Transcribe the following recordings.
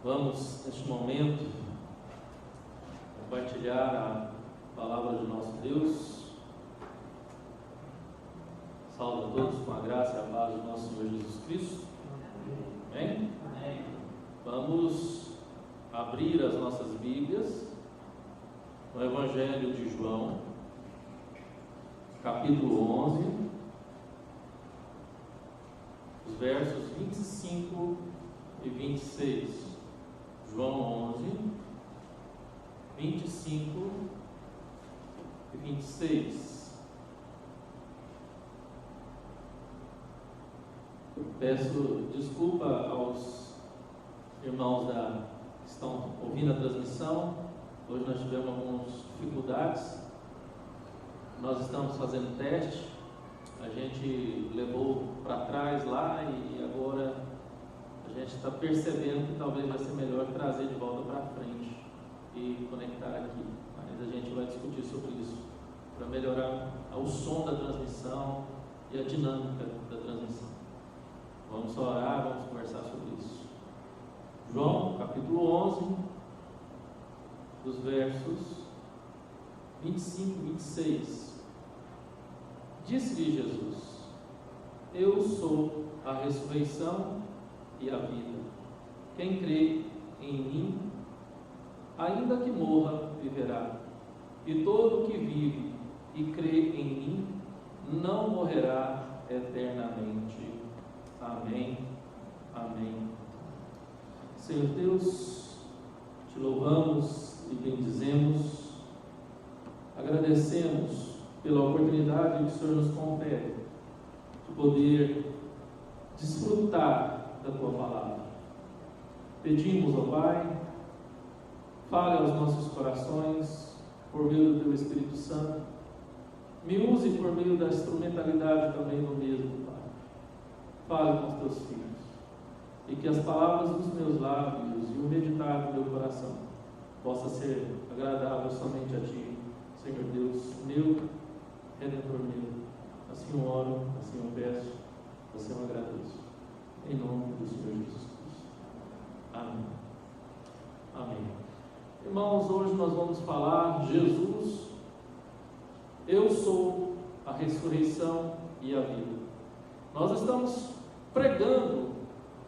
Vamos, neste momento, compartilhar a palavra de nosso Deus. Saúde a todos com a graça e a paz do nosso Senhor Jesus Cristo. Amém? Amém. Vamos abrir as nossas Bíblias no Evangelho de João, capítulo 11, os versos 25 e 26. João 11, 25 e 26. Peço desculpa aos irmãos que estão ouvindo a transmissão. Hoje nós tivemos algumas dificuldades. Nós estamos fazendo teste. A gente levou para trás lá e agora a gente está percebendo que talvez vai ser melhor trazer de volta para frente e conectar aqui. Mas a gente vai discutir sobre isso para melhorar o som da transmissão e a dinâmica da transmissão. Vamos só orar, vamos conversar sobre isso. João, capítulo 11, dos versos 25 e 26. Disse-lhe Jesus: Eu sou a ressurreição e a vida. Quem crê em mim, ainda que morra, viverá. E todo que vive e crê em mim, não morrerá eternamente. Amém. Amém. Senhor Deus, te louvamos e bendizemos, agradecemos pela oportunidade que o Senhor nos confere de poder desfrutar da Tua Palavra. Pedimos, ó Pai, fale aos nossos corações por meio do Teu Espírito Santo. Me use por meio da instrumentalidade também do mesmo, Pai. Fale com os Teus filhos e que as palavras dos meus lábios e o meditar do meu coração possa ser agradável somente a Ti, Senhor Deus, meu Redentor meu. Assim eu oro, assim eu peço, assim eu agradeço. Em nome do Senhor Jesus Cristo. Amém. Amém. Irmãos, hoje nós vamos falar de Jesus. Eu sou a ressurreição e a vida. Nós estamos pregando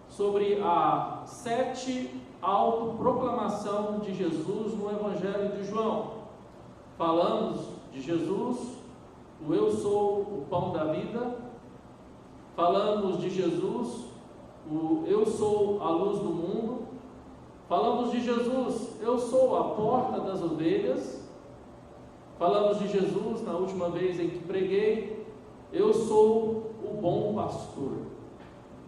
sobre a 7 autoproclamação de Jesus no Evangelho de João. Falamos de Jesus, o Eu sou o pão da vida. Falamos de Jesus, o Eu sou a luz do mundo. Falamos de Jesus, eu sou a porta das ovelhas. Falamos de Jesus na última vez em que preguei, eu sou o bom pastor.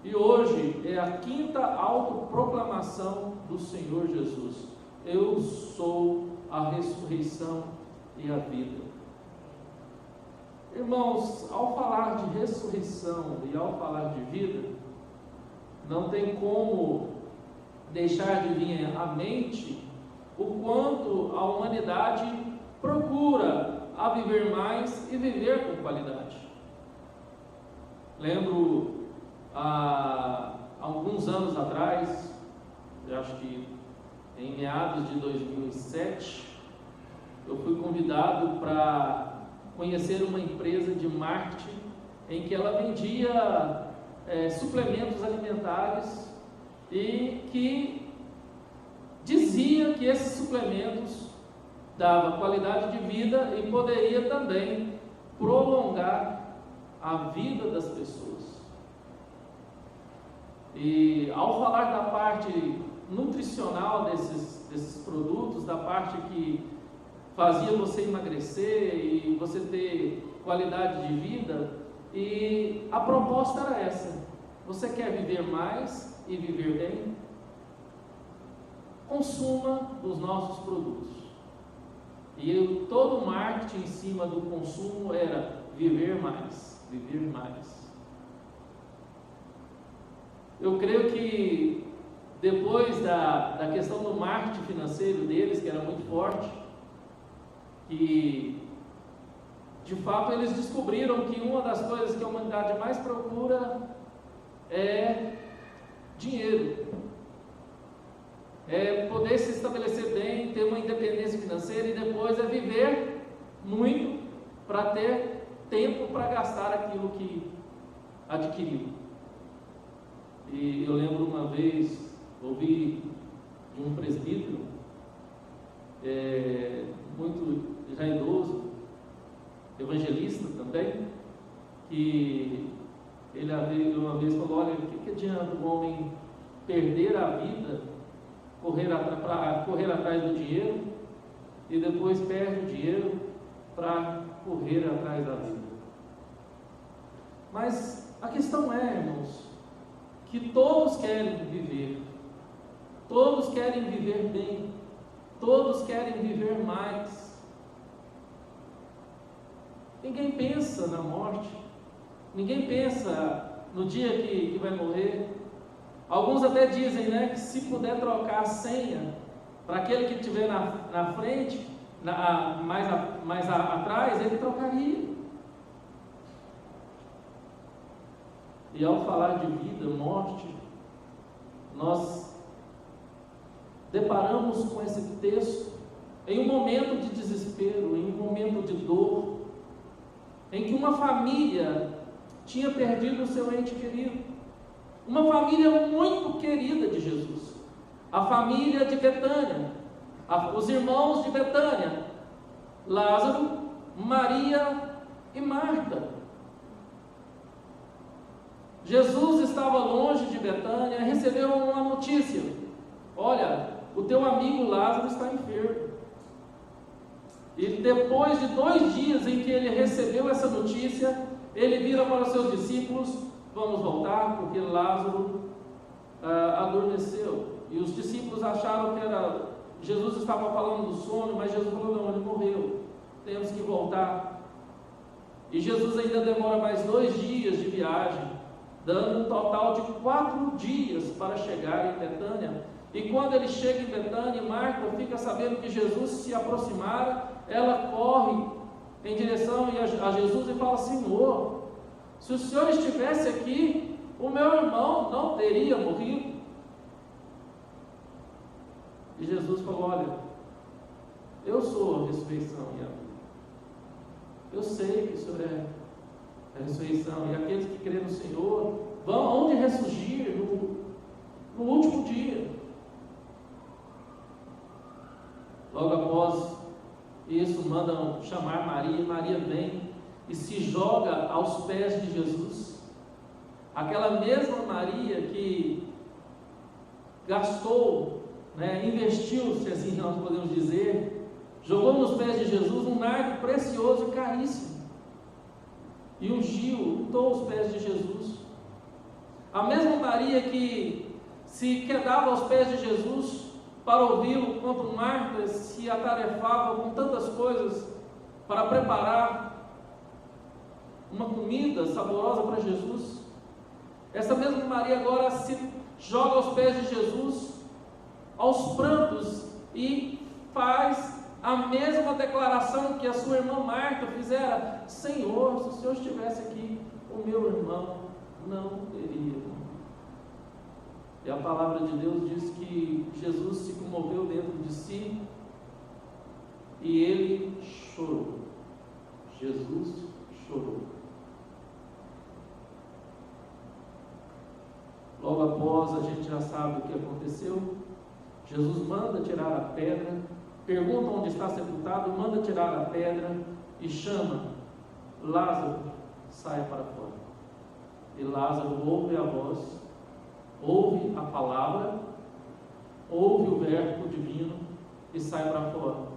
E hoje é a 5ª autoproclamação do Senhor Jesus: eu sou a ressurreição e a vida. Irmãos, ao falar de ressurreição e ao falar de vida, não tem como deixar de vir à mente o quanto a humanidade procura a viver mais e viver com qualidade. Lembro, há alguns anos atrás, eu acho que em meados de 2007, eu fui convidado para conhecer uma empresa de marketing em que ela vendia suplementos alimentares e que dizia que esses suplementos davam qualidade de vida e poderia também prolongar a vida das pessoas. E ao falar da parte nutricional desses produtos, da parte que fazia você emagrecer e você ter qualidade de vida, e a proposta era essa: você quer viver mais e viver bem? Consuma os nossos produtos. E todo o marketing em cima do consumo era viver mais, viver mais. Eu creio que depois da questão do marketing financeiro deles, que era muito forte, que de fato eles descobriram que uma das coisas que a humanidade mais procura é dinheiro. poder se estabelecer bem, ter uma independência financeira e depois é viver muito para ter tempo para gastar aquilo que adquiriu. E eu lembro uma vez, ouvi de um presbítero, muito já idoso, evangelista também, que ele uma vez falou: olha, o que adianta o homem perder a vida, correr atrás do dinheiro, e depois perde o dinheiro para correr atrás da vida? Mas a questão é, irmãos, que todos querem viver bem, todos querem viver mais. Ninguém pensa na morte, ninguém pensa no dia que vai morrer. Alguns até dizem, né, que se puder trocar a senha para aquele que estiver na frente, mais atrás, ele trocaria. E ao falar de vida, morte, nós deparamos com esse texto em um momento de desespero, em um momento de dor, em que uma família tinha perdido o seu ente querido, uma família muito querida de Jesus, a família de Betânia, os irmãos de Betânia, Lázaro, Maria e Marta. Jesus estava longe de Betânia, recebeu uma notícia: olha, o teu amigo Lázaro está enfermo. E depois de 2 dias em que ele recebeu essa notícia, ele vira para os seus discípulos: vamos voltar, porque Lázaro adormeceu. E os discípulos acharam que Jesus estava falando do sono, mas Jesus falou: não, ele morreu, temos que voltar. E Jesus ainda demora mais 2 dias de viagem, dando um total de 4 dias para chegar em Betânia. E quando ele chega em Betânia, Marta fica sabendo que Jesus se aproximara, ela corre em direção a Jesus e fala: Senhor, se o Senhor estivesse aqui, o meu irmão não teria morrido. E Jesus falou: olha, eu sou a ressurreição e a vida. Eu sei que o Senhor é a ressurreição, e aqueles que creem no Senhor vão aonde ressurgir no último dia. Logo após isso, mandam chamar Maria. Maria vem e se joga aos pés de Jesus. Aquela mesma Maria que gastou, investiu, se assim nós podemos dizer, jogou nos pés de Jesus um nardo precioso e caríssimo, e untou os pés de Jesus. A mesma Maria que se quedava aos pés de Jesus para ouvi-lo, enquanto Marta se atarefava com tantas coisas para preparar uma comida saborosa para Jesus. Essa mesma Maria agora se joga aos pés de Jesus, aos prantos, e faz a mesma declaração que a sua irmã Marta fizera: Senhor, se o Senhor estivesse aqui, o meu irmão não teria. E a palavra de Deus diz que Jesus se comoveu dentro de si e ele chorou. Jesus chorou. Logo após, a gente já sabe o que aconteceu. Jesus manda tirar a pedra, pergunta onde está sepultado, manda tirar a pedra e chama: Lázaro, saia para fora. E Lázaro ouve a voz, ouve a palavra, ouve o verbo divino e sai para fora.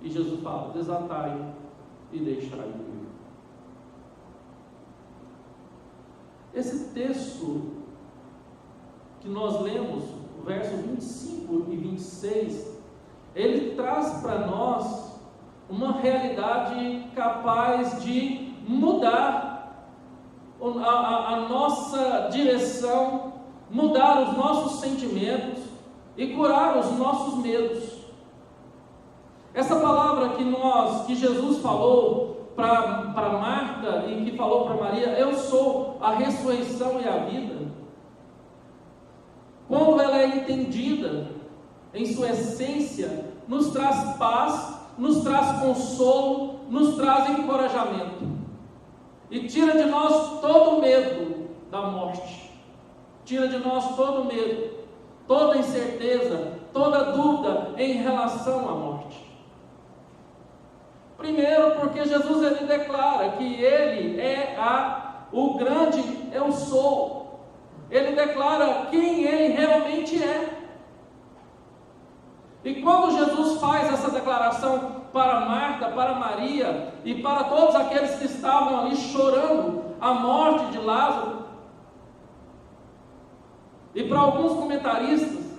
E Jesus fala: desatai e deixai ir. Esse texto que nós lemos, o verso 25 e 26, ele traz para nós uma realidade capaz de mudar a nossa direção, mudar os nossos sentimentos e curar os nossos medos. Essa palavra que Jesus falou para Marta e que falou para Maria: eu sou a ressurreição e a vida. Quando ela é entendida, em sua essência, nos traz paz, nos traz consolo, nos traz encorajamento. E tira de nós todo o medo da morte. Tira de nós todo o medo, toda incerteza, toda dúvida em relação à morte. Primeiro, porque Jesus ele declara que Ele é o grande eu sou. Ele declara quem Ele realmente é. E quando Jesus faz essa declaração para Marta, para Maria e para todos aqueles que estavam ali chorando a morte de Lázaro, e para alguns comentaristas,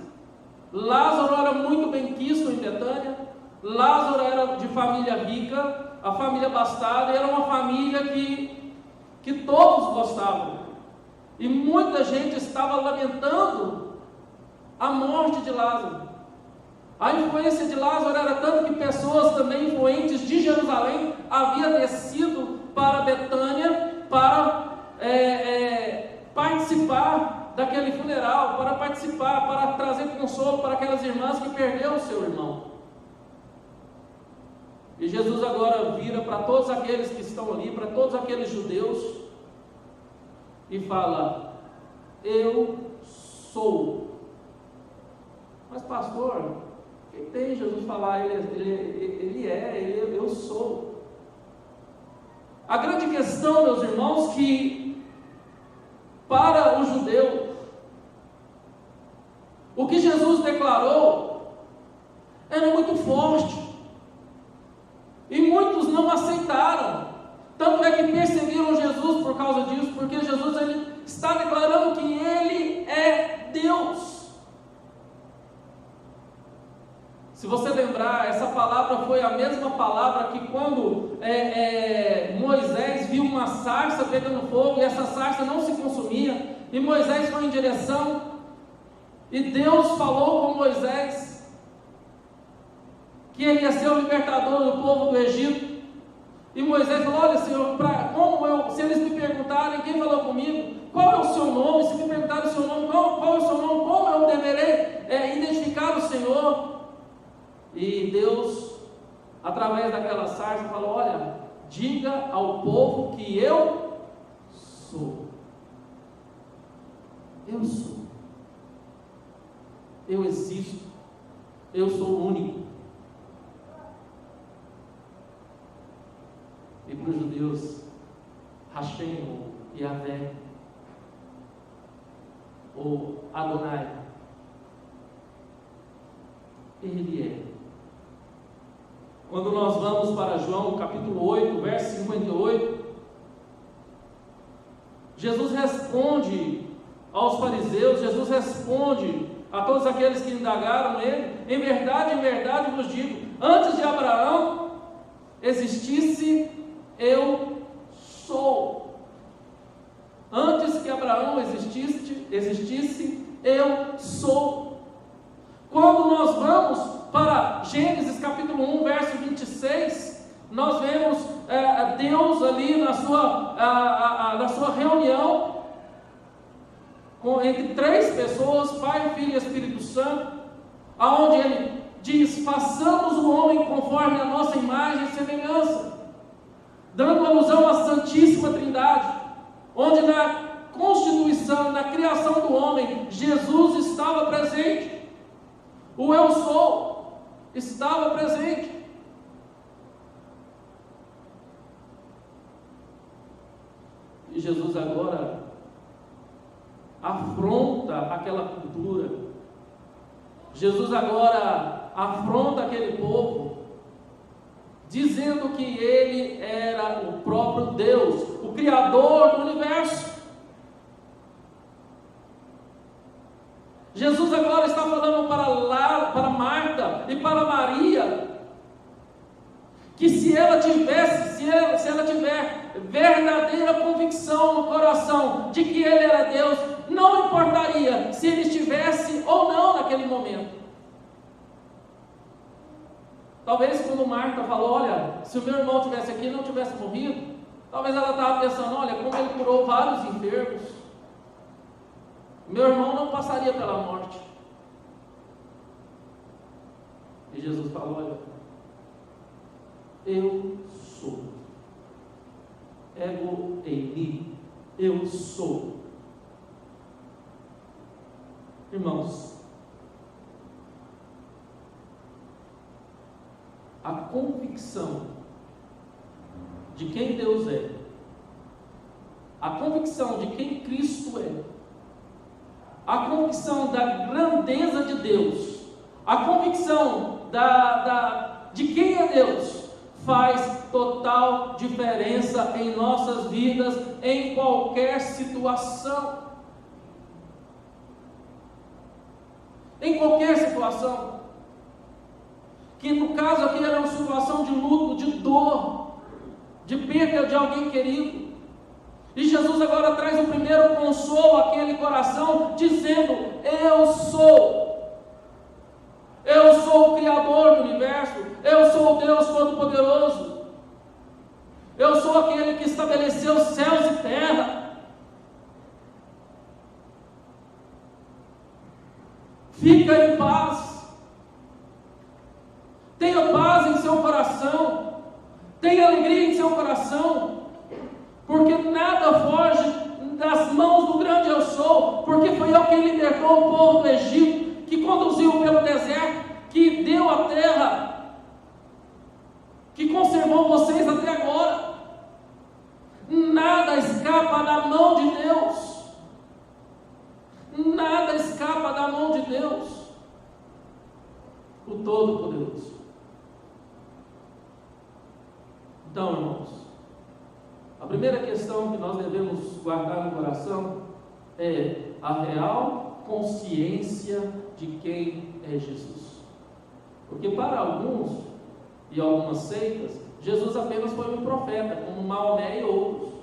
Lázaro era muito bem quisto em Betânia, Lázaro era de família rica, a família abastada, era uma família que todos gostavam, e muita gente estava lamentando a morte de Lázaro. A influência de Lázaro era tanto que pessoas também influentes de Jerusalém haviam descido para Betânia para participar daquele funeral, para participar, para trazer consolo para aquelas irmãs que perderam o seu irmão. E Jesus agora vira para todos aqueles que estão ali, para todos aqueles judeus, e fala: eu sou. Mas pastor, o que tem Jesus falar? Eu sou. A grande questão, meus irmãos, que para o judeu, o que Jesus declarou era muito forte. E muitos não aceitaram. Tanto é que perseguiram Jesus por causa disso, porque Jesus ele está declarando que Ele é Deus. Se você lembrar, essa palavra foi a mesma palavra que quando Moisés viu uma sarça pegando fogo e essa sarça não se consumia, e Moisés foi em direção, e Deus falou com Moisés que ele ia ser o libertador do povo do Egito. E Moisés falou: olha, Senhor, se eles me perguntarem quem falou comigo, qual é o seu nome? Se me perguntarem o seu nome, qual é o seu nome? Como eu deverei identificar o Senhor? E Deus, através daquela sarça, falou: olha, diga ao povo que eu sou. Eu sou. Eu existo. Eu sou o único. E para os judeus, Hashem, ou Yahvé, ou Adonai, Ele é. Quando nós vamos para João capítulo 8, verso 58, Jesus responde aos fariseus, Jesus responde a todos aqueles que indagaram Ele: em verdade vos digo, antes de Abraão existisse, eu sou. Antes que Abraão existisse, eu sou. Quando nós vamos para Gênesis capítulo 1, verso 26, nós vemos Deus ali na sua reunião entre três pessoas, Pai, Filho e Espírito Santo, aonde Ele diz: façamos o homem conforme a nossa imagem e semelhança, dando alusão à Santíssima Trindade, onde na constituição, na criação do homem, Jesus estava presente. O eu sou estava presente. E Jesus agora afronta aquela cultura. Jesus agora afronta aquele povo, dizendo que Ele era o próprio Deus, o Criador do universo. Jesus agora está falando para Marta e para Maria, que se ela tiver verdadeira convicção no coração de que Ele era Deus, não importaria se Ele estivesse ou não naquele momento. Talvez quando Marta falou: olha, se o meu irmão estivesse aqui e não tivesse morrido, talvez ela estava pensando: olha, como ele curou vários enfermos, meu irmão não passaria pela morte. Jesus fala: olha, eu sou. Ego eimi, eu sou. Irmãos, a convicção de quem Deus é, a convicção de quem Cristo é, a convicção da grandeza de Deus, a convicção de quem é Deus, faz total diferença em nossas vidas, em qualquer situação. Em qualquer situação. Que no caso aqui era uma situação de luto, de dor, de perda de alguém querido. E Jesus agora traz o primeiro consolo àquele coração, dizendo: eu sou o Criador do universo, eu sou o Deus Todo-Poderoso, eu sou aquele que estabeleceu céus e terra. Fica em paz, tenha paz em seu coração, tenha alegria em seu coração, porque nada foge das mãos do grande eu sou, porque foi eu quem libertou o povo do Egito, que conduziu pelo deserto, que deu a terra, que conservou vocês até agora. Nada escapa da mão de Deus, nada escapa da mão de Deus, o Todo-Poderoso. Então, irmãos, a primeira questão que nós devemos guardar no coração é a real consciência de quem é Jesus. Porque para alguns e algumas seitas, Jesus apenas foi um profeta, como Maomé e outros.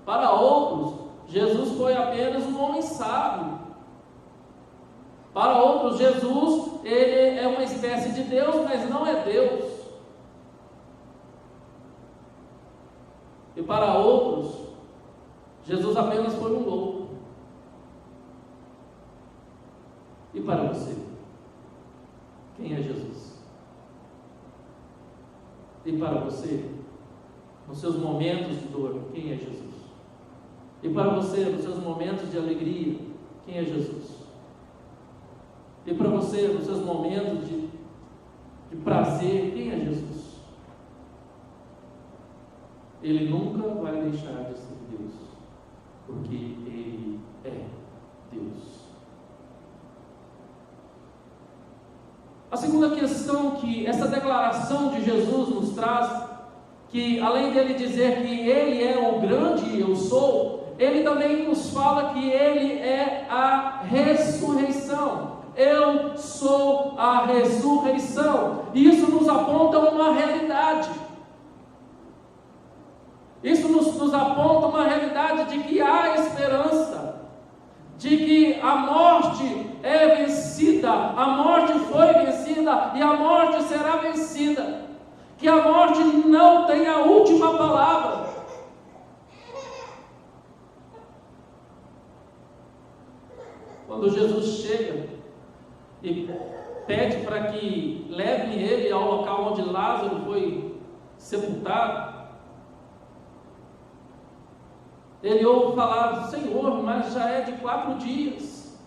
Para outros, Jesus foi apenas um homem sábio. Para outros, Jesus, ele é uma espécie de Deus, mas não é Deus. E para outros, Jesus apenas foi um louco. E para você, quem é Jesus? E para você, nos seus momentos de dor, quem é Jesus? E para você, nos seus momentos de alegria, quem é Jesus? E para você, nos seus momentos de prazer, quem é Jesus? Ele nunca vai deixar de ser Deus, porque Ele é Deus. A segunda questão que essa declaração de Jesus nos traz, que além dele dizer que Ele é o grande eu sou, Ele também nos fala que Ele é a ressurreição. Eu sou a ressurreição. E isso nos aponta uma realidade. Isso nos aponta uma realidade de que há esperança, de que a morte é vencida, a morte foi vencida e a morte será vencida, que a morte não tem a última palavra. Quando Jesus chega e pede para que levem ele ao local onde Lázaro foi sepultado, ele ouve falar: Senhor, mas já é de 4 dias.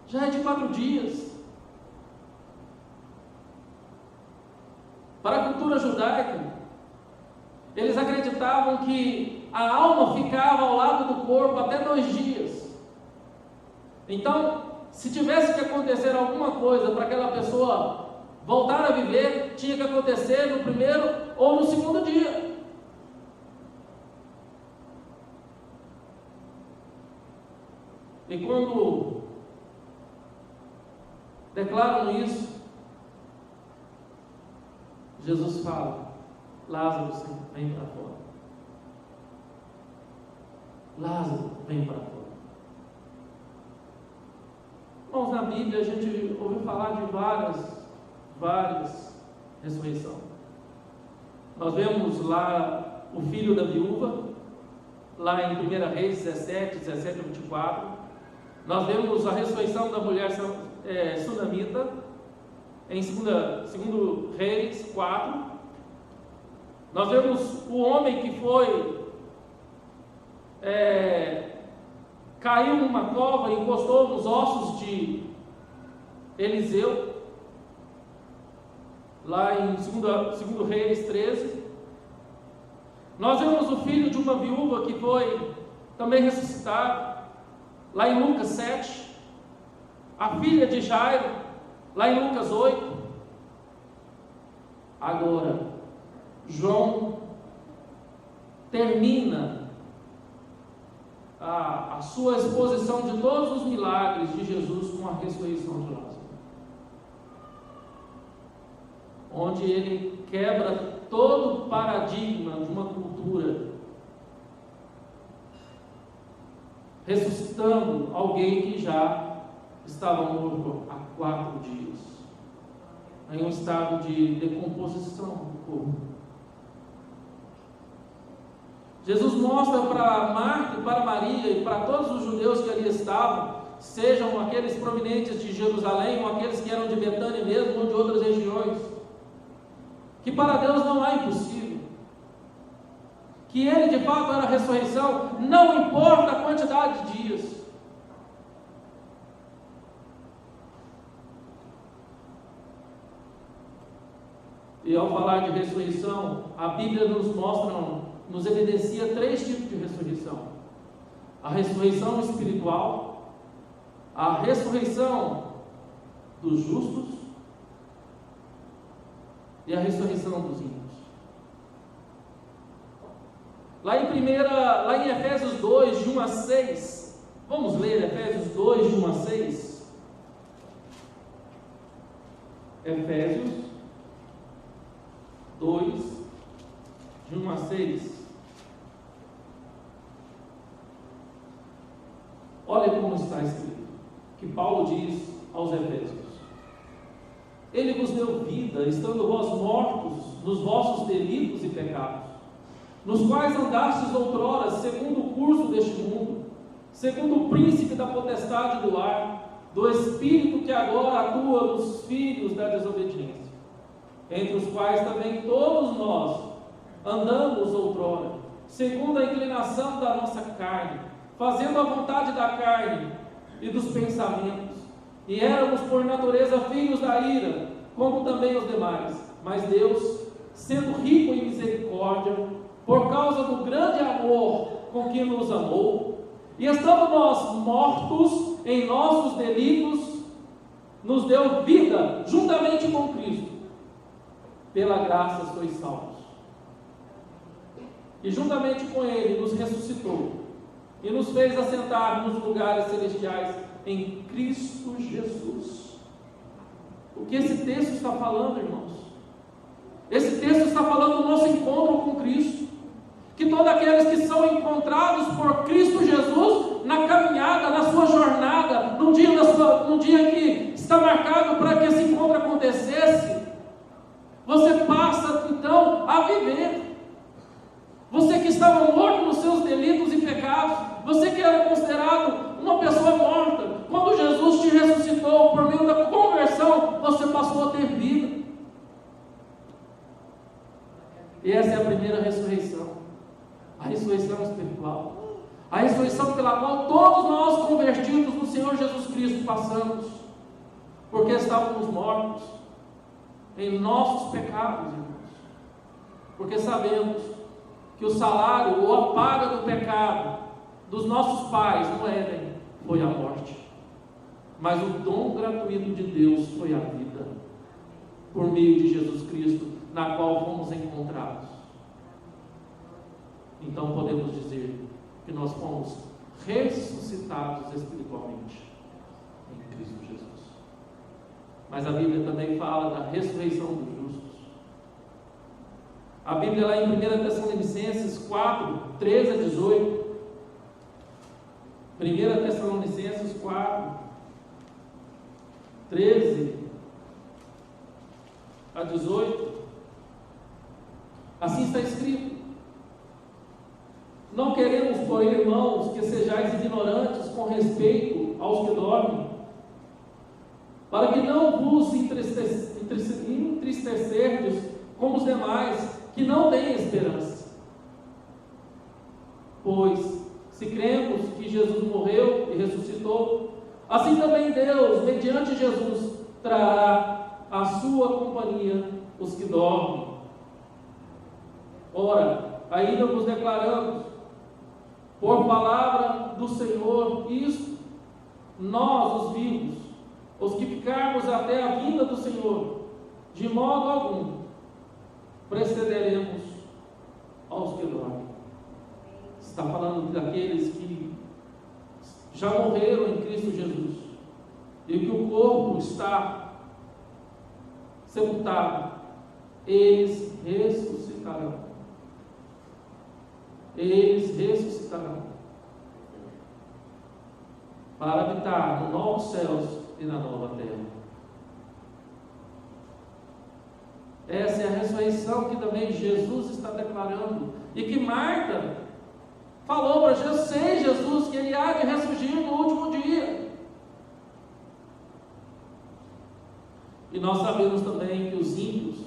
Já é de 4 dias. Para a cultura judaica, eles acreditavam que a alma ficava ao lado do corpo até 2 dias. Então, se tivesse que acontecer alguma coisa para aquela pessoa voltar a viver, tinha que acontecer no primeiro ou no segundo dia. E quando declaram isso, Jesus fala: Lázaro, vem para fora. Lázaro, vem para fora. Irmãos, na Bíblia a gente ouviu falar de várias ressurreições. Nós vemos lá o filho da viúva, lá em 1 Reis 17 a 24. Nós vemos a ressurreição da mulher sunamita em 2 Reis 4, nós vemos o homem que caiu numa cova e encostou nos ossos de Eliseu, lá em 2 Reis 13. Nós vemos o filho de uma viúva que foi também ressuscitado, lá em Lucas 7. A filha de Jairo, lá em Lucas 8. Agora, João termina a sua exposição de todos os milagres de Jesus com a ressurreição de Lázaro, onde ele quebra todo o paradigma de uma cultura, ressuscitando alguém que já estava morto há 4 dias, em um estado de decomposição do corpo. Jesus mostra para Marta e para Maria e para todos os judeus que ali estavam, sejam aqueles provenientes de Jerusalém ou aqueles que eram de Betânia mesmo ou de outras regiões, que para Deus não há impossível, que Ele de fato era a ressurreição, não importa a quantidade de dias. E ao falar de ressurreição, a Bíblia nos evidencia 3 tipos de ressurreição: a ressurreição espiritual, a ressurreição dos justos e a ressurreição dos ímpios. Lá em Efésios 2, de 1 a 6, vamos ler Efésios 2, de 1 a 6. Efésios 2, de 1 a 6. Olha como está escrito, que Paulo diz aos Efésios: Ele vos deu vida, estando vós mortos nos vossos delitos e pecados, nos quais andastes outrora, segundo o curso deste mundo, segundo o príncipe da potestade do ar, do espírito que agora atua nos filhos da desobediência, entre os quais também todos nós andamos outrora, segundo a inclinação da nossa carne, fazendo a vontade da carne e dos pensamentos, e éramos por natureza filhos da ira, como também os demais. Mas Deus, sendo rico em misericórdia, por causa do grande amor com que nos amou, e estando nós mortos em nossos delitos, nos deu vida juntamente com Cristo. Pela graça sois salvos. E juntamente com Ele nos ressuscitou e nos fez assentar nos lugares celestiais em Cristo Jesus. O que esse texto está falando, irmãos? Esse texto está falando do nosso encontro com Cristo, que todos aqueles que são encontrados por Cristo Jesus na caminhada, na sua jornada, no dia que está marcado para que esse encontro acontecesse, você passa então a viver. Você que estava morto nos seus delitos e pecados, você que era considerado uma pessoa morta, quando Jesus te ressuscitou por meio da conversão, você passou a ter vida. E essa é a primeira ressurreição, a ressurreição espiritual, a ressurreição pela qual todos nós convertidos no Senhor Jesus Cristo passamos, porque estávamos mortos em nossos pecados, irmãos, porque sabemos que o salário ou a paga do pecado dos nossos pais no Éden foi a morte, mas o dom gratuito de Deus foi a vida, por meio de Jesus Cristo, na qual fomos encontrados. Então podemos dizer que nós fomos ressuscitados espiritualmente em Cristo Jesus. Mas a Bíblia também fala da ressurreição dos justos. A Bíblia lá em 1 Tessalonicenses 4, 13 a 18. 1 Tessalonicenses 4, 13 a 18. Assim está escrito: Não queremos, porém, irmãos, que sejais ignorantes com respeito aos que dormem, para que não vos entristecerdes como os demais, que não têm esperança. Pois, se cremos que Jesus morreu e ressuscitou, assim também Deus, mediante Jesus, trará à sua companhia os que dormem. Ora, ainda vos declaramos, por palavra do Senhor, isto: nós, os vivos, os que ficarmos até a vinda do Senhor, de modo algum precederemos aos que dormem. Está falando daqueles que já morreram em Cristo Jesus e que o corpo está sepultado. Eles ressuscitarão. Eles ressuscitarão para habitar nos novos céus e na nova terra. Essa é a ressurreição que também Jesus está declarando e que Marta falou para Jesus: sei, Jesus, que ele há de ressurgir no último dia. E nós sabemos também que os ímpios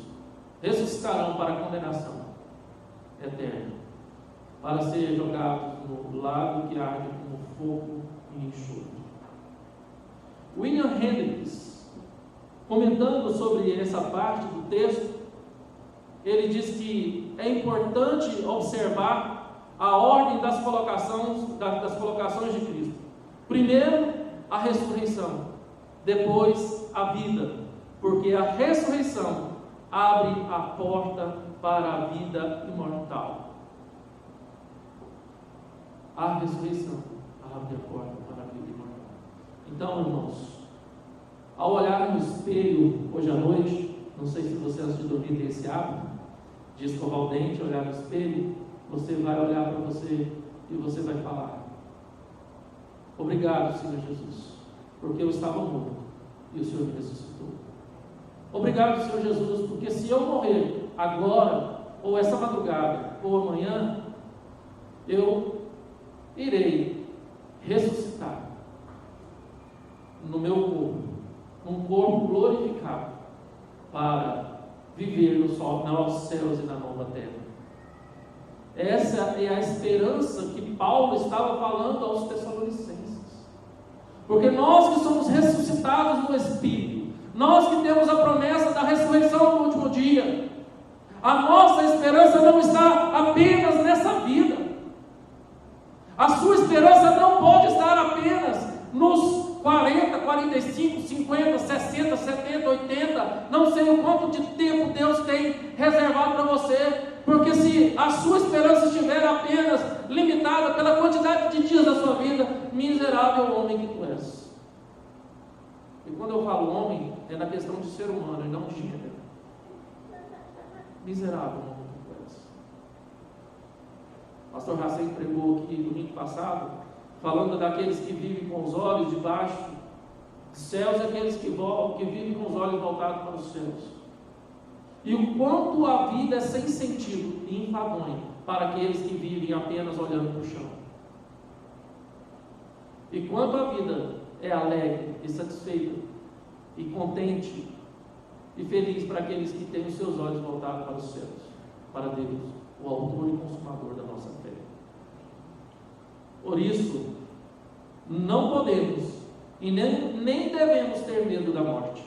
ressuscitarão para a condenação eterna, para ser jogados no lago que arde como fogo e enxofre. William Hendricks, comentando sobre essa parte do texto, ele diz que é importante observar a ordem das colocações de Cristo. Primeiro, a ressurreição, depois a vida, porque a ressurreição abre a porta para a vida imortal. A ressurreição abre a porta para a vida imortal. Então, irmãos, ao olhar no espelho hoje à noite, não sei se você antes de dormir tem esse hábito de escovar o dente, olhar no espelho, você vai olhar para você e você vai falar: obrigado, Senhor Jesus, porque eu estava morto e o Senhor me ressuscitou. Obrigado, Senhor Jesus, porque se eu morrer agora, ou essa madrugada, ou amanhã, eu irei ressuscitar no meu corpo, num corpo glorificado, para viver nos novos céus e na nova terra. Essa é a esperança que Paulo estava falando aos Tessalonicenses. Porque nós que somos ressuscitados no Espírito, nós que temos a promessa da ressurreição no último dia, a nossa esperança não está apenas nessa vida. A sua esperança não pode estar apenas nos 40, 45, 50, 60, 70, 80, não sei o quanto de tempo Deus tem reservado para você, porque se a sua esperança estiver apenas limitada pela quantidade de dias da sua vida, miserável homem que tu és. E quando eu falo homem, é na questão de ser humano e não de gênero. Miserável homem que tu és. O pastor Racem pregou aqui domingo passado, falando daqueles que vivem com os olhos debaixo dos céus e aqueles que vivem com os olhos voltados para os céus. E o quanto a vida é sem sentido e enfadonha para aqueles que vivem apenas olhando para o chão. E quanto a vida é alegre e satisfeita e contente e feliz para aqueles que têm os seus olhos voltados para os céus, para Deus, o autor e consumador da nossa fé. Por isso, não podemos e nem devemos ter medo da morte.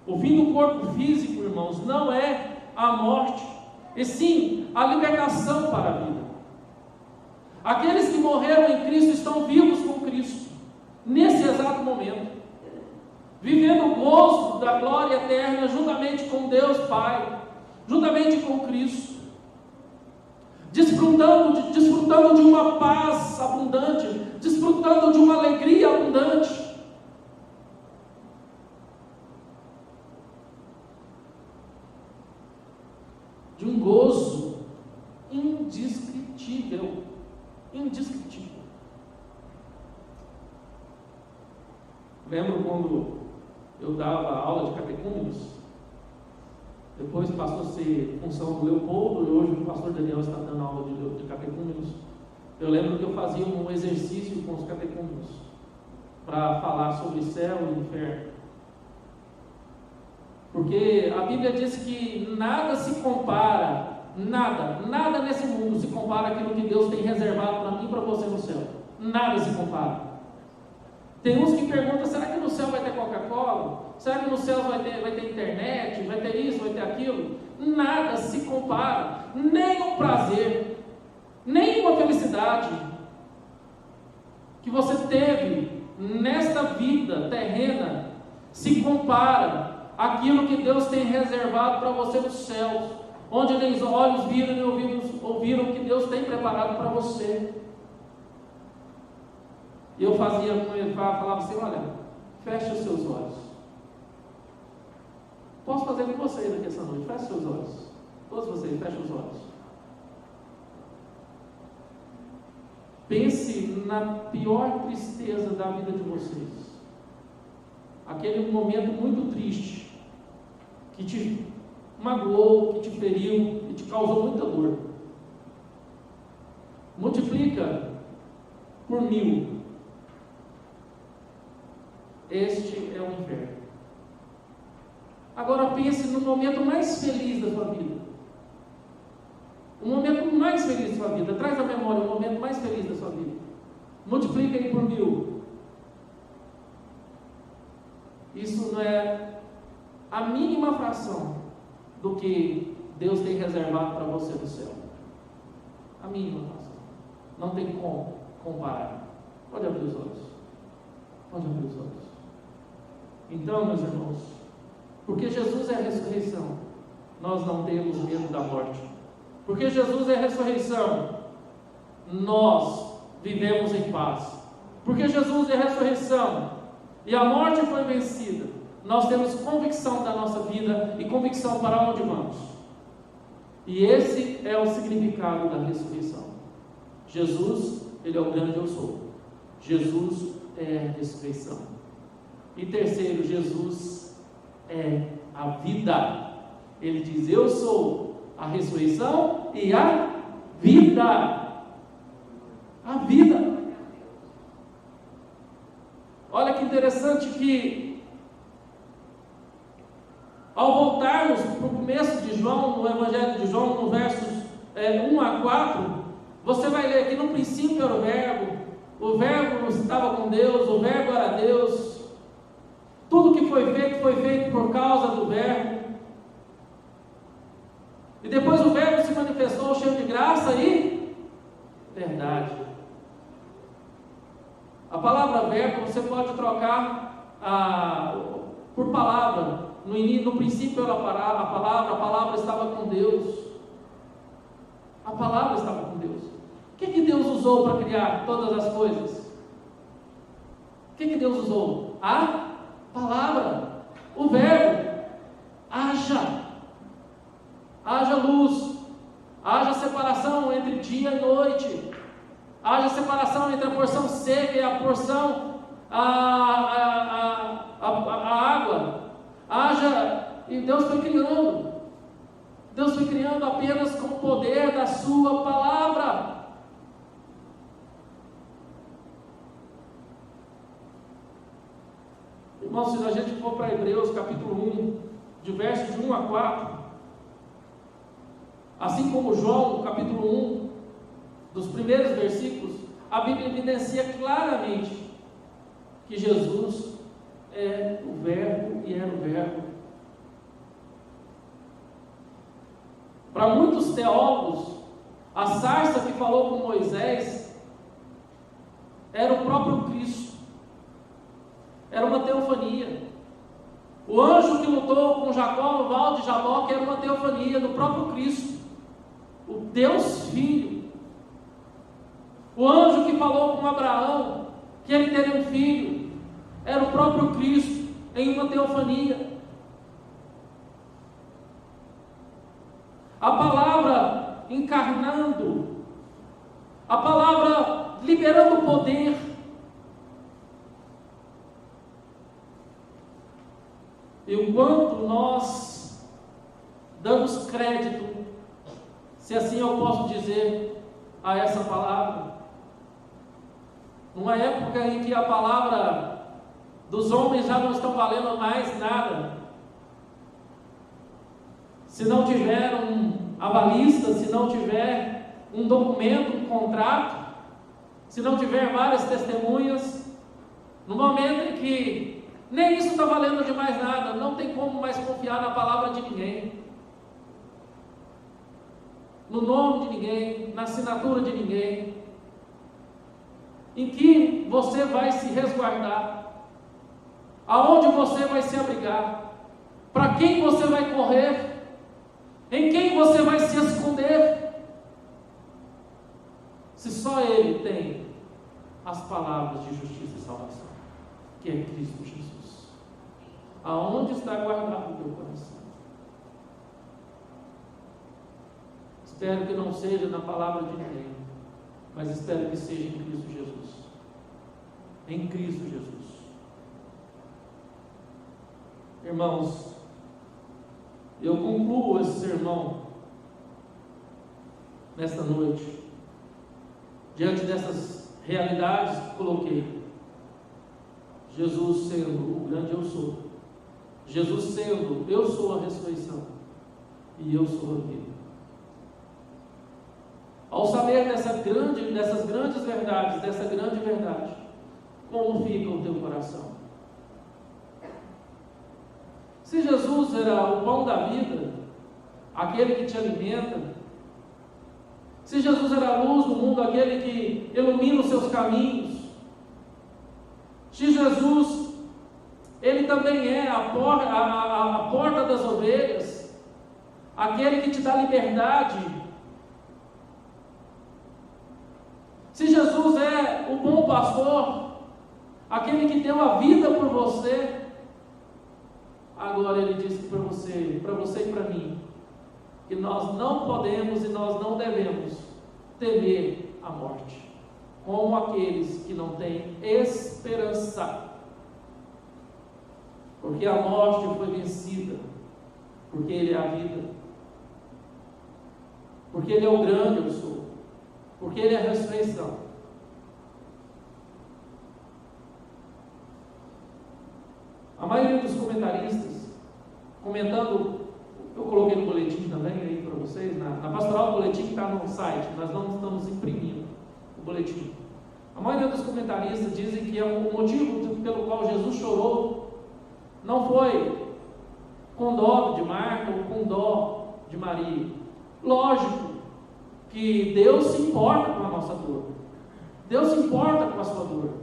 O fim do corpo físico, irmãos, não é a morte, e sim a libertação para a vida. Aqueles que morreram em Cristo estão vivos com Cristo, nesse exato momento, vivendo o gozo da glória eterna juntamente com Deus Pai, juntamente com Cristo, desfrutando de uma paz abundante, desfrutando de uma alegria abundante. De um gozo indescritível. Indescritível. Lembro quando eu dava aula de catecúmenos, depois passou a ser função do Leopoldo, e hoje o pastor Daniel está dando aula de catecúmenos. Eu lembro que eu fazia um exercício com os catecúmenos. para falar sobre céu e inferno. Porque a Bíblia diz que nada se compara, nada nesse mundo se compara àquilo que Deus tem reservado para mim e para você no céu. Nada se compara. Tem uns que perguntam, será que no céu vai ter Coca-Cola? Será que no céu vai ter internet? Vai ter isso, vai ter aquilo? Nada se compara, nem um prazer, nem uma felicidade que você teve nesta vida terrena se compara àquilo que Deus tem reservado para você nos céus, onde nem os olhos viram nem ouvidos ouviram o que Deus tem preparado para você. E eu falava assim, olha, feche os seus olhos. Posso fazer com vocês aqui essa noite, feche os seus olhos. Todos vocês, fechem os olhos. Pense na pior tristeza da vida de vocês. Aquele momento muito triste, que te magoou, que te feriu, que te causou muita dor. Multiplica por 1000. Este é o inferno. Agora pense no momento mais feliz da sua vida. O momento mais feliz da sua vida. Traz à memória o momento mais feliz da sua vida. Multiplica ele por 1000. Isso não é a mínima fração do que Deus tem reservado para você no céu. A mínima fração. Não tem como comparar. Pode abrir os olhos. Pode abrir os olhos. Então, meus irmãos, porque Jesus é a ressurreição, nós não temos medo da morte. Porque Jesus é a ressurreição, nós vivemos em paz. Porque Jesus é a ressurreição e a morte foi vencida, nós temos convicção da nossa vida e convicção para onde vamos. E esse é o significado da ressurreição. Jesus, Ele é o grande eu sou. Jesus é a ressurreição. E terceiro, Jesus é a vida. Ele diz, eu sou a ressurreição e a vida. A vida. Olha que interessante que, ao voltarmos para o começo de João, no Evangelho de João, no versos 1 a 4, você vai ler que no princípio era o Verbo estava com Deus, o Verbo era Deus. Tudo que foi feito por causa do Verbo. E depois o Verbo se manifestou cheio de graça e verdade. A palavra verbo você pode trocar por palavra. No princípio era a palavra estava com Deus. A palavra estava com Deus. O que Deus usou para criar todas as coisas? O que Deus usou? A palavra, o verbo. Haja luz, haja separação entre dia e noite, haja separação entre a porção seca e a porção a água, e Deus foi criando apenas com o poder da sua palavra. Irmãos, se a gente for para Hebreus capítulo 1, de versos de 1 a 4, assim como João, capítulo 1, dos primeiros versículos, a Bíblia evidencia claramente que Jesus é o Verbo e era o Verbo. Para muitos teólogos, a sarça que falou com Moisés era o próprio Cristo. Era uma teofania. O anjo que lutou com Jacó no val de Jaboque era uma teofania do próprio Cristo, o Deus Filho. O anjo que falou com Abraão que ele teria um filho era o próprio Cristo em uma teofania. A palavra encarnando, a palavra liberando poder. E o quanto nós damos crédito, se assim eu posso dizer, a essa palavra. Numa época em que a palavra dos homens já não estão valendo mais nada. Se não tiver um avalista, se não tiver um documento, um contrato, se não tiver várias testemunhas, no momento em que nem isso está valendo de mais nada, não tem como mais confiar na palavra de ninguém, no nome de ninguém, na assinatura de ninguém. Em que você vai se resguardar? Aonde você vai se abrigar? Para quem você vai correr? Em quem você vai se esconder? Se só Ele tem as palavras de justiça e salvação, que é Cristo Jesus. Aonde está guardado o teu coração? Espero que não seja na palavra de ninguém, mas espero que seja em Cristo Jesus. Em Cristo Jesus. Irmãos, eu concluo esse sermão nesta noite, diante dessas realidades que coloquei. Jesus sendo o grande eu sou, Jesus sendo eu sou a ressurreição e eu sou a vida. Ao saber dessas grandes verdades, dessa grande verdade, como fica o teu coração? Se Jesus era o pão da vida, aquele que te alimenta, se Jesus era a luz do mundo, aquele que ilumina os seus caminhos, se Jesus, Ele também é a porta das ovelhas, aquele que te dá liberdade, se Jesus é o bom pastor, aquele que deu a vida por você, agora Ele diz que para você e para mim, que nós não podemos e nós não devemos temer a morte, como aqueles que não têm esperança, porque a morte foi vencida, porque Ele é a vida, porque Ele é o grande eu sou, porque Ele é a ressurreição. A maioria dos comentaristas, comentando, eu coloquei no boletim também aí para vocês, na pastoral, o boletim que está no site, nós não estamos imprimindo o boletim. A maioria dos comentaristas dizem que o motivo pelo qual Jesus chorou não foi com dó de Marta ou com dó de Maria. Lógico que Deus se importa com a nossa dor, Deus se importa com a sua dor,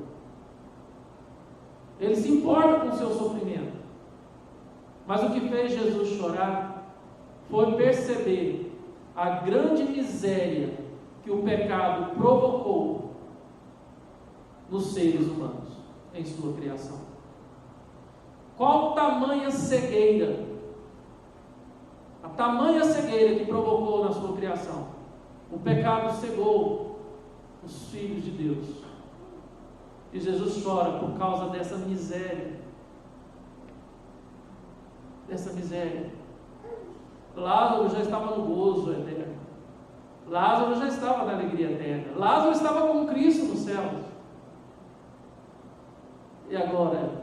Ele se importa com o seu sofrimento, mas o que fez Jesus chorar foi perceber a grande miséria que o pecado provocou nos seres humanos, em sua criação. Qual tamanha cegueira, a tamanha cegueira que provocou na sua criação. O pecado cegou os filhos de Deus, e Jesus chora por causa dessa miséria, Lázaro já estava no gozo eterno, Lázaro já estava na alegria eterna, Lázaro estava com Cristo nos céus, e agora,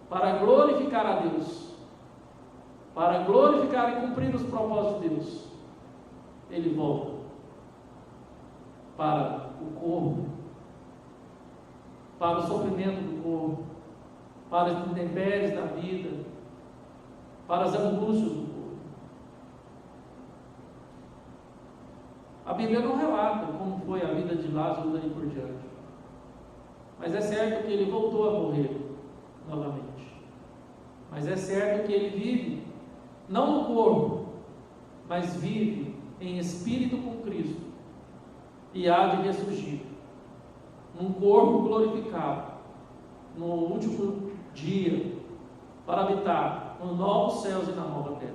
para glorificar a Deus, para glorificar e cumprir os propósitos de Deus, ele volta para o corpo, para o sofrimento do corpo, para as intempéries da vida, para as angústias do corpo. A Bíblia não relata como foi a vida de Lázaro daí por diante, mas é certo que ele voltou a morrer novamente, mas é certo que ele vive, não no corpo, mas vive em espírito com Cristo, e há de ressurgir num corpo glorificado no último dia, para habitar nos novos céus e na nova terra.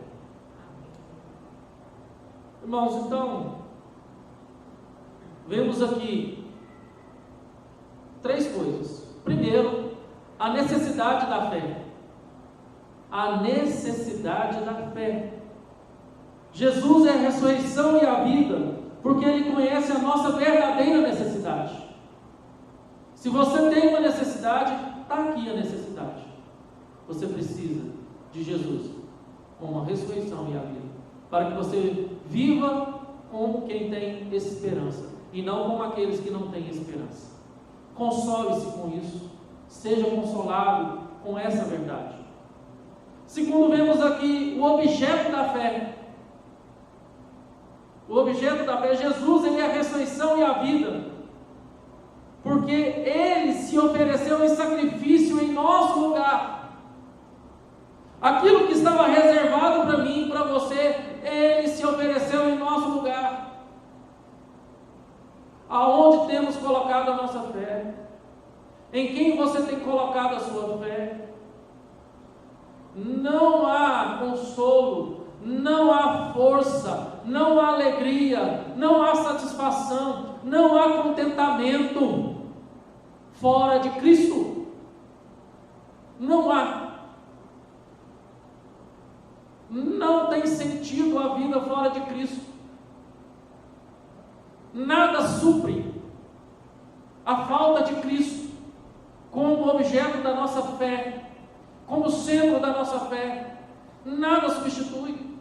Irmãos, então vemos aqui três coisas. Primeiro, a necessidade da fé. A necessidade da fé. Jesus é a ressurreição e a vida, porque Ele conhece a nossa verdadeira necessidade. Se você tem uma necessidade, está Está aqui a necessidade. Você precisa de Jesus como a ressurreição e a vida, para que você viva como quem tem esperança, e não como aqueles que não têm esperança. Console-se com isso, seja consolado com essa verdade. Segundo, vemos aqui o objeto da fé. O objeto da fé, Jesus, ele é a ressurreição e a vida, porque ele se ofereceu em sacrifício em nosso lugar. Aquilo que estava reservado para mim e para você, ele se ofereceu em nosso lugar. Aonde temos colocado a nossa fé? Em quem você tem colocado a sua fé? Não há consolo, não há força, não há alegria, não há satisfação, não há contentamento fora de Cristo. Não há. Não tem sentido a vida fora de Cristo. Nada supre a falta de Cristo como objeto da nossa fé, como centro da nossa fé. Nada substitui.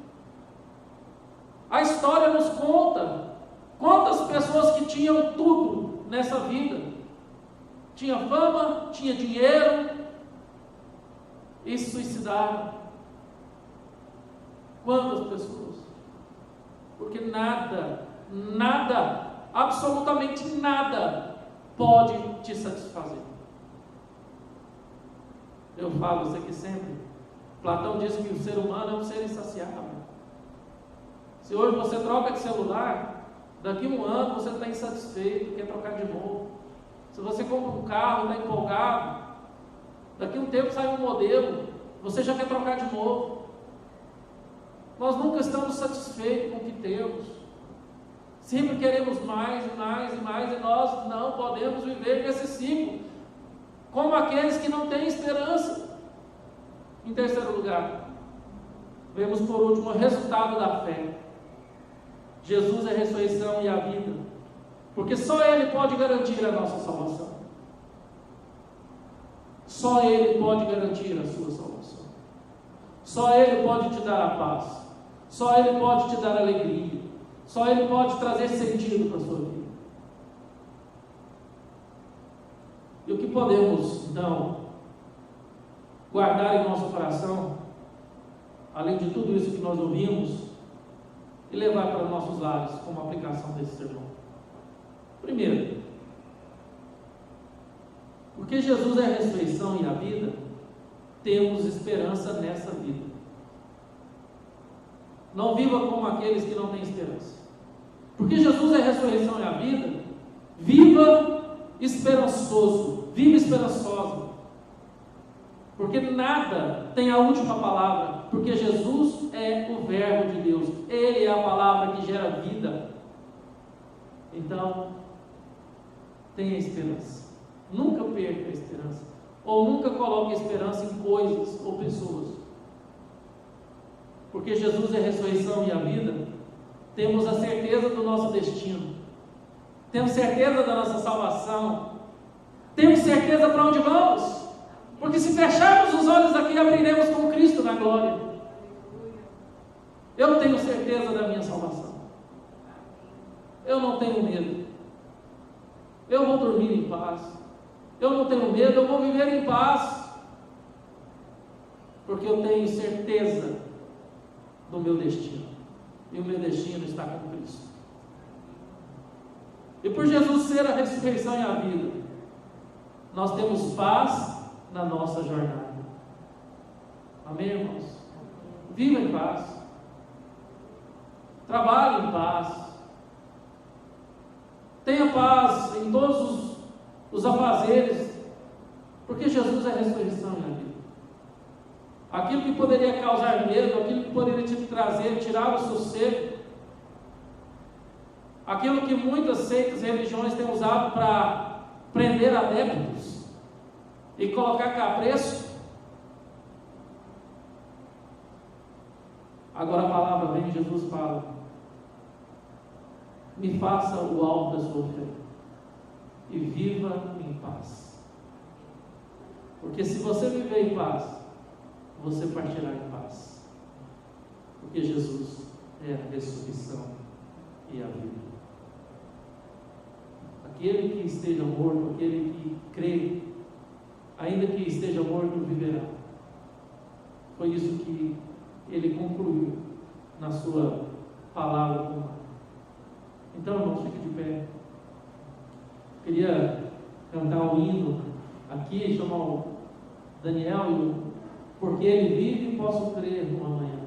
A história nos conta quantas pessoas que tinham tudo nessa vida, tinha fama, tinha dinheiro, e se suicidaram. Quantas pessoas? Porque nada, absolutamente nada pode te satisfazer. Eu falo isso aqui sempre. Platão diz que o ser humano é um ser insaciável. Se hoje você troca de celular, daqui a um ano você está insatisfeito, quer trocar de novo. Se você compra um carro, está empolgado, daqui a um tempo sai um modelo, você já quer trocar de novo. Nós nunca estamos satisfeitos com o que temos. Sempre queremos mais e mais e mais, e nós não podemos viver nesse ciclo, como aqueles que não têm esperança. Em terceiro lugar, vemos por último o resultado da fé. Jesus é a ressurreição e a vida, porque só Ele pode garantir a nossa salvação. Só Ele pode garantir a sua salvação. Só Ele pode te dar a paz. Só Ele pode te dar alegria. Só Ele pode trazer sentido para a sua vida. E o que podemos, então, guardar em nosso coração, além de tudo isso que nós ouvimos, e levar para nossos lares como aplicação desse sermão? Primeiro, porque Jesus é a ressurreição e a vida, temos esperança nessa vida. Não viva como aqueles que não têm esperança. Porque Jesus é a ressurreição e a vida, viva esperançoso, viva esperançosa. Porque nada tem a última palavra, porque Jesus é o Verbo de Deus, Ele é a palavra que gera vida. Então, tenha esperança, nunca perca a esperança, ou nunca coloque esperança em coisas ou pessoas. Porque Jesus é a ressurreição e a vida, temos a certeza do nosso destino, temos certeza da nossa salvação, temos certeza para onde vamos. Porque se fecharmos os olhos aqui, abriremos com Cristo na glória. Eu tenho certeza da minha salvação. Eu não tenho medo. Eu vou dormir em paz. Eu não tenho medo, eu vou viver em paz. Porque eu tenho certeza do meu destino. E o meu destino está com Cristo. E por Jesus ser a ressurreição e a vida, nós temos paz na nossa jornada. Amém, irmãos? Viva em paz. Trabalhe em paz. Tenha paz em todos os afazeres, porque Jesus é a ressurreição e a vida. Aquilo que poderia causar medo, aquilo que poderia te trazer, tirar o sossego, aquilo que muitas seitas e religiões têm usado para prender adeptos e colocar cabresto. Agora a palavra vem, Jesus fala: me faça o alvo da sua fé e viva em paz. Porque se você viver em paz, você partirá em paz. Porque Jesus é a ressurreição e a vida. Aquele que esteja morto, aquele que crê, ainda que esteja morto, viverá. Foi isso que ele concluiu na sua palavra com Marta. Então, irmãos, fique de pé. Queria cantar um hino aqui, chamar o Daniel, porque ele vive e posso crer no amanhã.